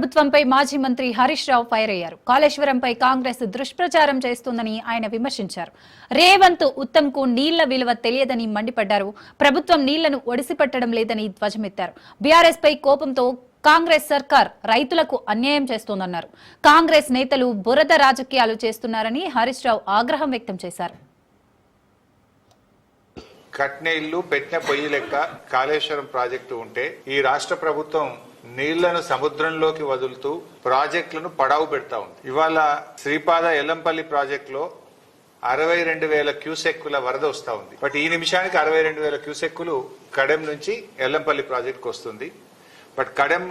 ప్రభుత్వంపై మాజీ మంత్రి హరీష్ రావు ఫైర్ అయ్యారు. కాళేశ్వరంపై కాంగ్రెస్ దుష్ప్రచారం చేస్తుందని ఆయన విమర్శించారు. రేవంత్ ఉత్తమ్ కు నీళ్ల విలువ తెలియదని మండిపడ్డారు. ప్రభుత్వం నీళ్లను ఒడిసిపట్టడం లేదని ధ్వజమెత్తారు. బీఆర్ఎస్ పై కోపంతో కాంగ్రెస్ సర్కార్ రైతులకు అన్యాయం చేస్తోందన్నారు. కాంగ్రెస్ నేతలు బురద రాజకీయాలు చేస్తున్నారని హరీష్ రావు ఆగ్రహం వ్యక్తం చేశారు. కట్న ఇల్లు పెట్టిన పొయ్యి లెక్క కాళేశ్వరం ప్రాజెక్టు ఉంటే ఈ రాష్ట్ర ప్రభుత్వం నీళ్లను సముద్రంలోకి వదులుతూ ప్రాజెక్టులను పడావు పెడతా ఉంది. ఇవాళ శ్రీపాద ఎల్లంపల్లి ప్రాజెక్టులో 62,000 క్యూసెక్కుల వరద వస్తా ఉంది. బట్ ఈ నిమిషానికి 62,000 క్యూసెక్కులు కడెం నుంచి ఎల్లంపల్లి ప్రాజెక్టుకు వస్తుంది. బట్ కడెం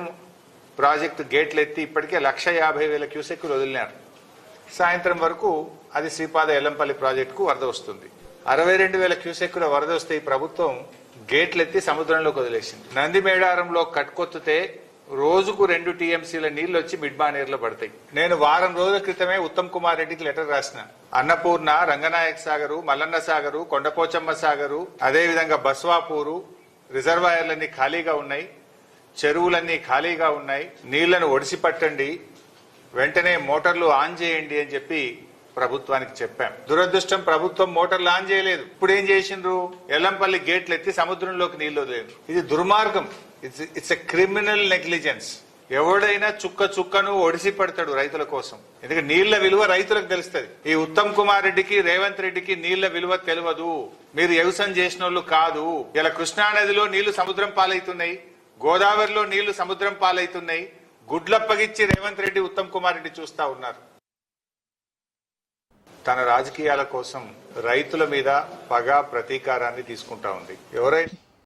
ప్రాజెక్టు గేట్లు ఎత్తి ఇప్పటికే 150,000 క్యూసెక్కులు వదిలినారు. సాయంత్రం వరకు అది శ్రీపాద ఎల్లంపల్లి ప్రాజెక్టుకు వరద వస్తుంది. 62,000 క్యూసెక్కుల వరద వస్తే ఈ ప్రభుత్వం గేట్లు ఎత్తి సముద్రంలోకి వదిలేసింది. నందిమేడారంలో కట్కొత్తితే రోజుకు 2 టీఎంసీల నీళ్లు వచ్చి మిడ్మానేరులో పడతాయి. నేను వారం రోజుల క్రితమే ఉత్తమ్ కుమార్ రెడ్డికి లెటర్ రాసిన. అన్నపూర్ణ, రంగనాయక సాగరు, మల్లన్న సాగరు, కొండపోచమ్మ సాగరు, అదేవిధంగా బస్వాపూరు రిజర్వాయర్లన్నీ ఖాళీగా ఉన్నాయి, చెరువులన్నీ ఖాళీగా ఉన్నాయి. నీళ్లను ఒడిసి పట్టండి, వెంటనే మోటార్లు ఆన్ చేయండి అని చెప్పి ప్రభుత్వానికి చెప్పాం. దురదృష్టం ప్రభుత్వం మోటార్లు ఆన్ చేయలేదు. ఇప్పుడు ఏం చేసిండ్రు? ఎల్లంపల్లి గేట్లు ఎత్తి సముద్రంలోకి నీళ్లు వదిలేదు. ఇది దుర్మార్గం. It's a criminal negligence. ఎవడైనా చుక్కను ఒడిసి పడతాడు రైతుల కోసం. ఎందుకంటే నీళ్ల విలువ రైతులకు తెలుస్తుంది. ఈ ఉత్తమ్ కుమార్ రెడ్డికి, రేవంత్ రెడ్డికి నీళ్ల విలువ తెలియదు. మీరు వ్యవసాయం చేసిన వాళ్ళు కాదు. ఇలా కృష్ణానదిలో నీళ్లు సముద్రం పాలవుతున్నాయి, గోదావరిలో నీళ్లు సముద్రం పాలవుతున్నాయి. గుడ్లప్పగిచ్చి రేవంత్ రెడ్డి, ఉత్తమ్ కుమార్ రెడ్డి చూస్తా ఉన్నారు. తన రాజకీయాల కోసం రైతుల మీద పగ, ప్రతీకారాన్ని తీసుకుంటా ఉంది. ఎవరైనా